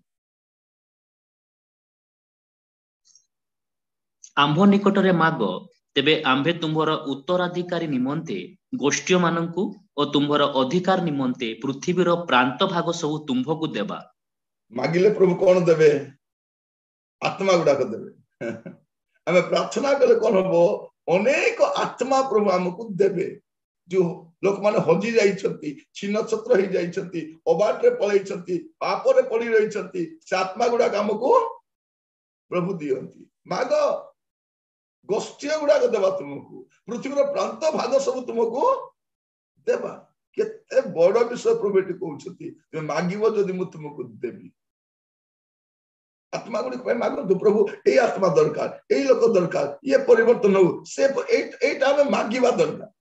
आंभ निकटरे माग तेबे आंभे तुम्भर उत्तराधिकारी निमंते गोष्ठी मानंकु और तुम्भर अधिकार निमंते पृथ्वीर प्रांत भाग सब तुम्भकु देबा मागिले प्रभु कौन देबे आत्मा गुडा को देबे हमें प्रार्थना कले कौन हो अनेक आत्मा प्रभु हमको देबे जो लोक माने हजी जाइछंती छिन्न छत्र ही जाइछंती अबाट रे पळैछंती पाप रे पड़ी रहिछंती से आत्मा गुडा हमको प्रभु दियंती मागो गोष्ठी गुडा को देबा तुमको पृथ्वीर प्रांत भाग सब तुमको देबा केते बड़ विषय प्रभु एटी कहउछंती तुम मागिबो जदि मु तुमको देबी आत्मा गुडी मागो प्रभु ए आत्मा दरकार ए लोक दरकार ये परिवर्तन हो से एटा हमें मागिबा दरकार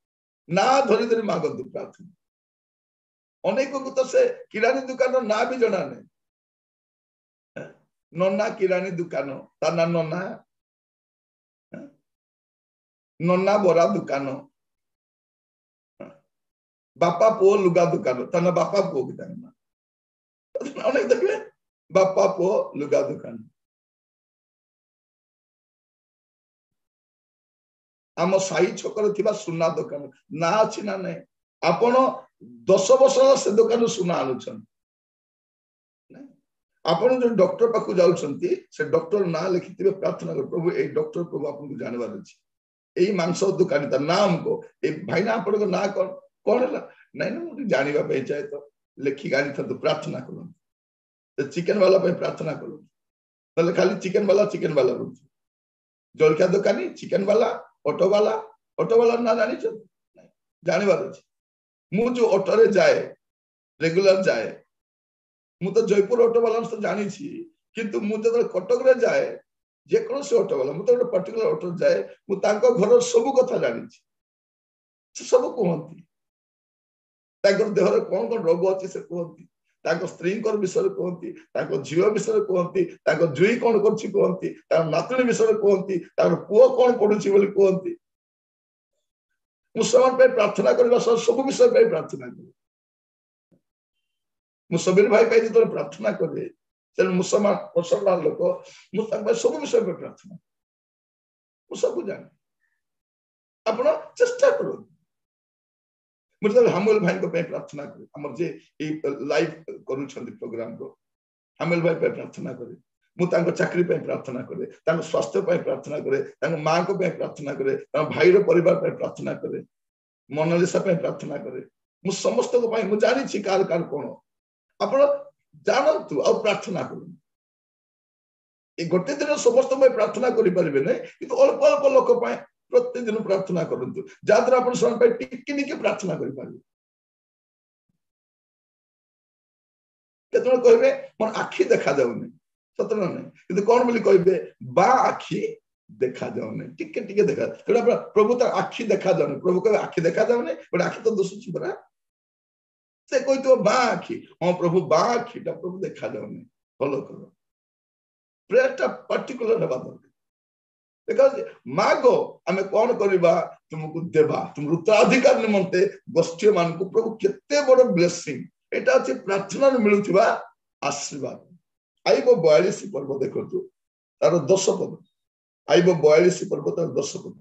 ना धरी धरी मागो प्रार्थना अनेक को तो से किरानी दुकान ना भी जना नहीं नन्ना किरानी दुकान ता ना नन्ना नन्ना बरा दुकान बापा पुओ लुगा दुकान ता ना बापा पुओ की ना अनेक देखिए बापा पुओ लुगा दुकान आम साई छकर थिबा सुना दुकान ना अछि ना नै आपण 10 वर्ष से दुकान सुना आनुछन आपण जो डॉक्टर पाखु जाउछंती से डॉक्टर ना लिखिथिबे प्रार्थना कर प्रभु ए डॉक्टर प्रभु आपन को जानबार अछि एई मांस दुकान ता नाम को ए भाई ना आपण को ना कोन हला नै ना मुझे जानिबा पे चाहे तो लिखि गानी था तो प्रार्थना करो तो चिकन वाला पे प्रार्थना करो तले खाली चिकन वाला बोल जलखा दुकानी चिकन वाला ऑटो वाला ना जानी छ जानबार अछि मु जो ऑटो रे जाए रेगुलर जाए मु तो जयपुर ऑटो वाला तो जानी छी किंतु मु जब कटक रे जाए जे कोन से ऑटो वाला मु तो पर्टिकुलर ऑटो जाए मु तांको घर सब कथा जानी छी से सब कहंती तांकर देह रे कोन कोन रोग अछि से कहंती तांको स्त्री कर विषय कहंती तांको झियो विषय कहंती तांको जुई कोन करछि कहंती तार नातुनी विषय कहंती तार पुओ कोन पडुछि बोली कहंती मुसलमान पे प्रार्थना करबा सब विषय पे प्रार्थना करी मुसबिर भाई पे तो प्रार्थना करे चल मुसलमान लोक मुसलमान सब विषय पे प्रार्थना सब जाने आपण चेष्टा करो मतलब हामुल भाई को पे प्रार्थना करे हमर जे लाइव करू छथि प्रोग्राम को हामुल भाई पे प्रार्थना करे मु तांको चाकरी पे प्रार्थना करे तांको स्वास्थ्य पे प्रार्थना करे तांको मां को पे प्रार्थना करे तांको भाई रो परिवार पे प्रार्थना करे मोनालिसा पे प्रार्थना करे मु समस्त को पे मु जानि छी कार कोन आपण जानतु आ प्रार्थना करू ए गोटे दिन समस्त पे प्रार्थना करि परिबे नै किंतु अल्प अल्प लोक पे प्रत्येक दिन प्रार्थना करंतु जाद्रा आपण सन पे टिकनिक प्रार्थना करि पारिबे केतन कहबे मन आखी देखा जाउनी सतन नै किंतु कोन बोली कहबे बा आखी देखा जाउनी टिके टिके देखा तेरा प्रभु त आखी देखा जाउनी प्रभु कहबे आखी देखा जाउनी बट आखी तो दोष छी बरा से कोई तो बा आखी हां प्रभु बा आखी ता प्रभु देखा जाउनी फॉलो करो प्रेयर ता पर्टिकुलर हबा दरकार बिकॉज़ मागो हमें कौन करिबा तुमको देबा तुम उत्तराधिकार निमंते गोष्ठी मान को प्रभु केते बड़ ब्लेसिंग एटा अछि प्रार्थना मिलुथिबा आशीर्वाद आइबो 42 पर्व देखतो तार 10 पद आइबो 42 पर्व तार 10 पद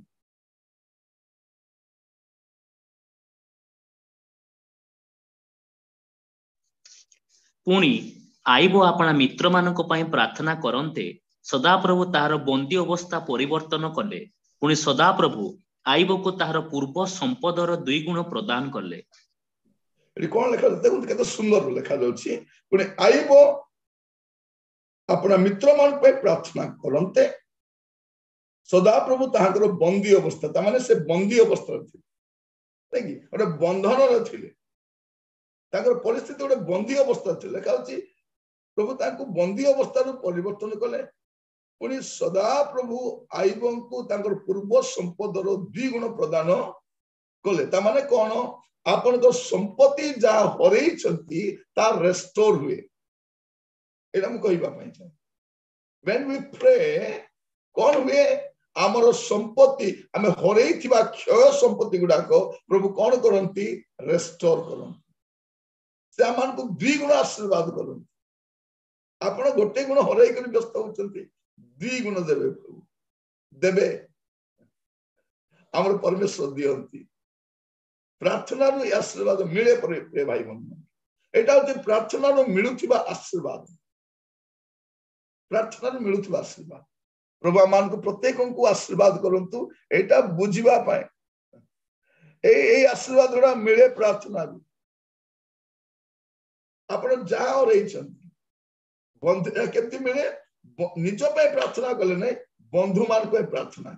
पुणी आइबो आपना मित्र मानको पई प्रार्थना करन्ते सदा प्रभु तार बंदी अवस्था परिवर्तन कले पुणी सदा प्रभु आइबो को तार पूर्व संपदर 2 गुण प्रदान कले एडी कोन लेखा देखो केते सुंदर लेखा जाउछि पुणी आइबो अपना मित्र मान पे प्रार्थना करन्ते सदा प्रभु ताहाकर बंदी अवस्था ता माने से बंदी अवस्था थि देखि ओरे बंधन रे थिले ताकर परिस्थिति ओरे बंदी अवस्था थि लेखा होछि प्रभु ताको बंदी अवस्था रो परिवर्तन कले पुणी सदा प्रभु आइबन को ताकर पूर्व संपदर 2 गुण प्रदान कले ता माने कोन आपण तो संपत्ति जा हरई छंती ता रेस्टोर हुए एला मु कहिबा पई छ व्हेन वी प्रे कोन हुए हमर संपत्ति हमें हरई थिबा क्षय संपत्ति गुडा को प्रभु कोन करंती रेस्टोर करंती से आमान को 2 गुण आशीर्वाद करंती आपण गोटे गुण हरई कर व्यस्त होचंती 2 गुण देबे प्रभु देबे हमर परमेश्वर दियंती प्रार्थना रो आशीर्वाद मिले पर भाई बंधु एटा होते प्रार्थना रो मिलुथिबा आशीर्वाद प्रार्थना रो मिलुथिबा आशीर्वाद प्रभु मान को प्रत्येक को आशीर्वाद करंतु एटा बुझिबा पाए ए आशीर्वाद रा मिले प्रार्थना रो आपण जा रही छंती बंधु केति मिले निज पे प्रार्थना कले नै बंधु मान पे प्रार्थना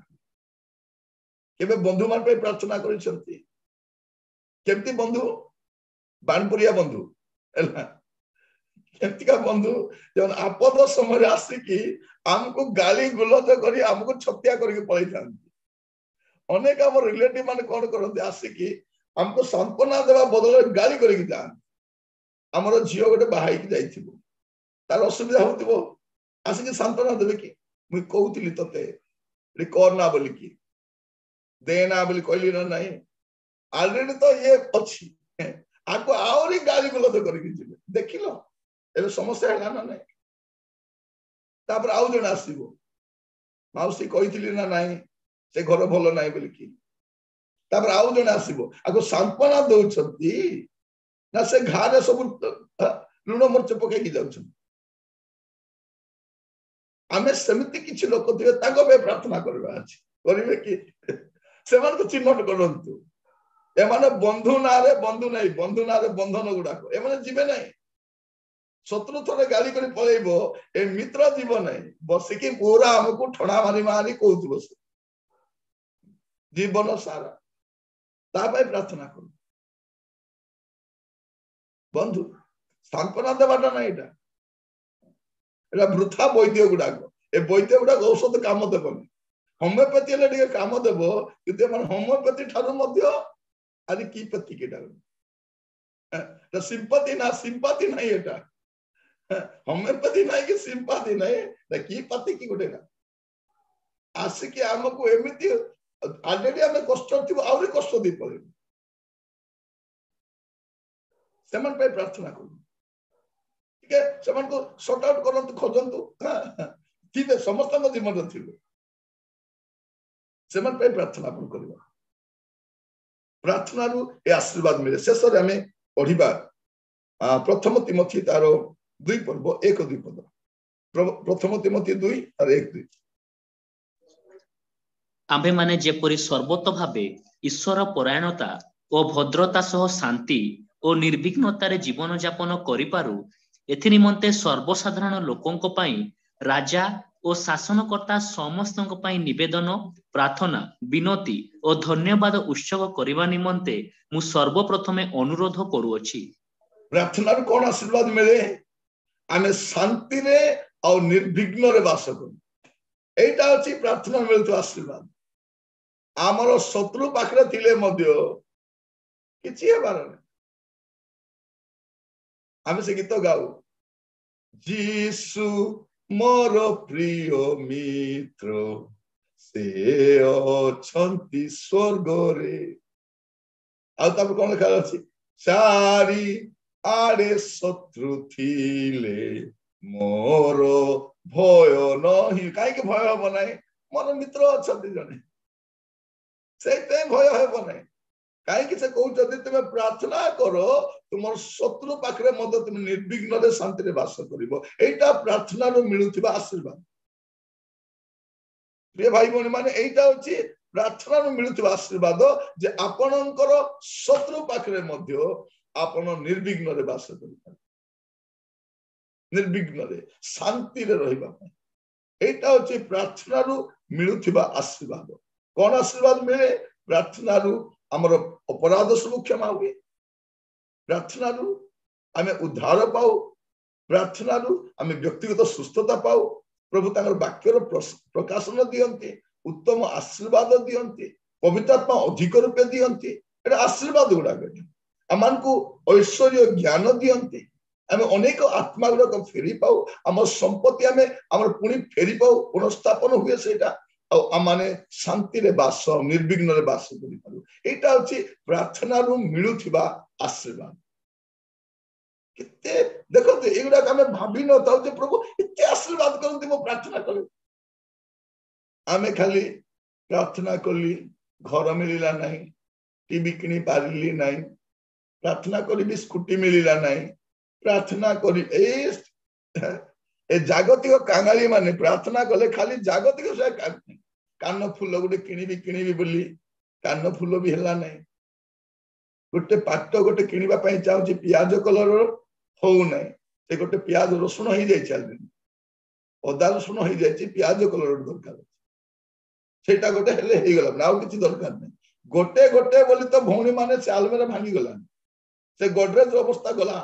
केबे बंधु मान पे प्रार्थना करि छंती केमती बंधु बाणपुरिया बंधु एला केमती का बंधु जन आपद समय आसी कि हमको गाली गुलज करी हमको छत्या करके पळै थांती अनेक हम रिलेटिव मान कोन करते आसी कि हमको सांत्वना देवा बदल गाली करके जान हमर झियो गोटे बाहाई कि जाइथिबो तार असुविधा होतिबो आसिक सांत्वना देबे कि मुई कहूतिली तते करना बोली कि देना बोली कहली ना नहीं ऑलरेडी तो ये अच्छी आको आउरी गाली गलत करके जिवे देखिलो एबे समस्या है ना नहीं तापर आउ जण आसीबो माउसी कहिथिली ना नहीं से घर भलो नाही बोली कि तापर आउ जण आसीबो आको सांत्वना दउछंती ना से घारे सब लुण मरच पके जाउछन आमे समिति किछि लोक थिबे ताको बे प्रार्थना करबा अछि करिवे कि सेमान को चिन्हट करंतु एमाने बंधु नारे बंधु नाही बंधु नारे बंधन गुडाको एमाने जीवे नाही शत्रु थोड़े गाली करी पळेबो ए मित्र जीव नाही बसिकी पूरा हमको ठणा मारी मारी कहउत बस जीवन सारा तापय प्रार्थना करू बंधु सांत्वना देवाटा नाही एटा वृथा वैद्य गुडाको ए वैद्य गुडाको औषध काम देबनी होमियोपैथी ले टिके काम देबो किते मन होमियोपैथी ठारू मध्य आदि की पति केटा त सिंपैथी ना सिंपैथी नाही एटा होमियोपैथी नाही कि सिंपैथी नाही त की पति की गोटेला आसिकी हमको एमिति ऑलरेडी हमें कष्ट थिबो आउरी कष्ट दी पड़े सेमन पे प्रार्थना करू ठीक है सेमन को सॉर्ट आउट करंतु खोजंतु ठीक है समस्त जीवन थिबो सेमन पे प्रार्थना आपण करबा प्रार्थना रु ए आशीर्वाद मिले शेष रे हमें पढिबा प्रथम तिमोथी तार 2 पर्व 1-2 पद प्रथम तिमोथी 2 और 1-2 आम्भे माने जेपरि सर्वतो भाबे ईश्वर परायणता ओ भद्रता सह शांति ओ निर्विघ्नतारे जीवन यापन करि पारु एथि निमंते सर्वसाधारण लोकंक पई राजा ओ शासनकर्ता समस्तंक पई निवेदन प्रार्थना विनती ओ धन्यवाद उत्सव करबा निमंते मु सर्वप्रथमे अनुरोध करूअछि प्रार्थना रो कोन आशीर्वाद मिले आमे शांति रे और निर्विघ्न रे वास करू एटा अछि प्रार्थना मिलतो आशीर्वाद आमर शत्रु पाखरे थिले मध्य किछि हेबार आमे से गीत गाऊ जीसु मोर प्रिय मित्र से अछंती स्वर्ग रे आ तब कोन लिखा अछि सारी आड़े शत्रु थिले मोर भय नहीं काई के भय हो नाही मोर मित्र अछंती जने सेते भय हेबो नाही काई कि से कहू जदि तुम प्रार्थना करो तुम शत्रु पाखरे मद तुम निर्विघ्न रे शांति रे वास करिवो एटा प्रार्थना रो मिलुथिबा आशीर्वाद प्रिय भाई बहन माने एटा होची प्रार्थना रो मिलुथिबा आशीर्वाद जे आपनकर शत्रु पाखरे मध्य आपण निर्विघ्न रे वास करिता निर्विघ्न रे शांति रे रहिबा एटा होची प्रार्थना रो मिलुथिबा आशीर्वाद कोन आशीर्वाद मिले प्रार्थना रो हमर अपराध सब क्षमा हुए प्रार्थना रु आमे उद्धार पाऊ प्रार्थना रु आमे व्यक्तिगत सुस्थता पाऊ प्रभु तांगर वाक्यर प्रकाशन दियंती उत्तम आशीर्वाद दियंती पवित्रात्मा अधिक रूपे दियंती एटा आशीर्वाद गुडा आमान को ऐश्वर्य ज्ञान दियंती आमे अनेक आत्मा गुडा फेरी पाऊ हमर संपत्ति आमे हमर पुणी फेरी पाऊ पुनर्स्थापन हुए सेटा आमाने शांति रे वास निर्विघ्न रे वास करि पारु एटा होची प्रार्थना रु मिलुथिबा आशीर्वाद किते देखो एगुडा हमें भाबी न थाउ जे प्रभु इते आशीर्वाद करंती मो प्रार्थना कले आमे खाली प्रार्थना कली घर मिलिला नाही टीवी किनी पारिली नाही प्रार्थना करी भी स्कूटी मिलिला नाही प्रार्थना करी ए जागतिक कांगाली माने प्रार्थना कले खाली जागतिक से कान फूल गोटे किनिबी बोली कान फूल भी हला नहीं गोटे पाट गोटे किनिबा पई चाहूची प्याज कलर हो नहीं से गोटे प्याज रसुण हो जाय चल अदा रसुण हो जाय प्याज कलर दरकार सेटा गोटे हेले हे गला नाउ किछि दरकार नहीं गोटे गोटे बोली तो भौणी माने से आलमेरा भांगी गला से गोडरेज अवस्था गला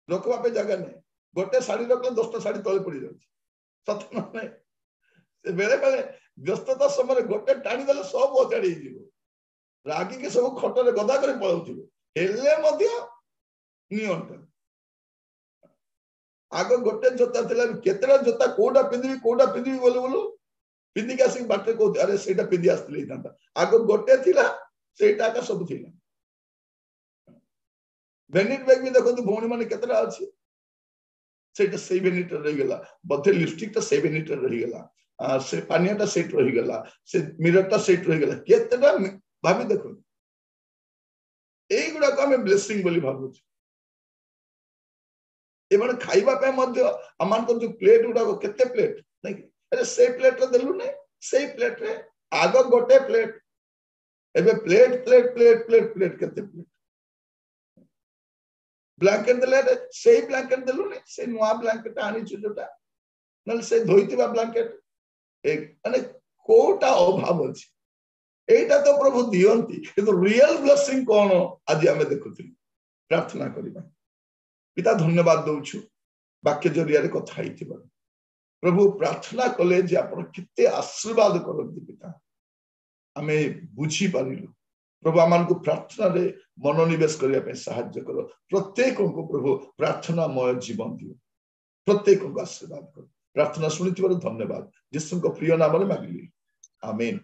रखवा पे जगह नहीं गोटे साड़ी रखले 10टा साड़ी तले पड़ी जाउची सत नहीं से बेले बेले व्यस्तता समय गोटे टाणी देले सब ओचाड़ी जीवो रागी के सब खटरे गदा करे पळौथिबो हेले मध्य नियंत्रण आग गोटे जोता थिला केतरा जोता कोडा पिंदी बोलो पिंदी का सिंह बाटे को अरे सेटा पिंदी आस्तले था आग गोटे थिला सेटा का सब थिला वेनिट बैग भी देखो तो भौणी माने केतरा अछि सेटा से वेनिट रही गला बथे लिपस्टिक ता से वेनिट रही गला से पानियाटा सेट रही गला से मिररटा सेट रही गला केतरा भाभी देखो एई गुडा को हम ब्लेसिंग बोली भाबु एमन खाइबा पे मध्य अमान को जो प्लेट गुडा को केते प्लेट नहीं अरे से प्लेट रे देलु नहीं से प्लेट रे आगो गोटे प्लेट एबे plate plate plate plate plate केते प्लेट ब्लैंकेट देले से ब्लैंकेट देलु नहीं से नुआ ब्लैंकेट आनी जोटा नल से धोइतिबा ब्लैंकेट एक माने कोटा अभाव अछि एटा तो प्रभु दियंती किंतु रियल ब्लेसिंग कोन आज हमें देखुथि प्रार्थना करिबा पिता धन्यवाद दउछु वाक्य जरिया रे कथा हिथिबा प्रभु प्रार्थना कले जे आपण किते आशीर्वाद करंती पिता हमें बुझी पारिलु प्रभु आमान को प्रार्थना रे मनोनिवेश करिया पे सहायता करो प्रत्येक को प्रभु प्रार्थनामय जीवन दियो प्रत्येक को आशीर्वाद करो प्रार्थना सुनिथिबार धन्यवाद यीशु को प्रिय नाम रे मांगली आमेन।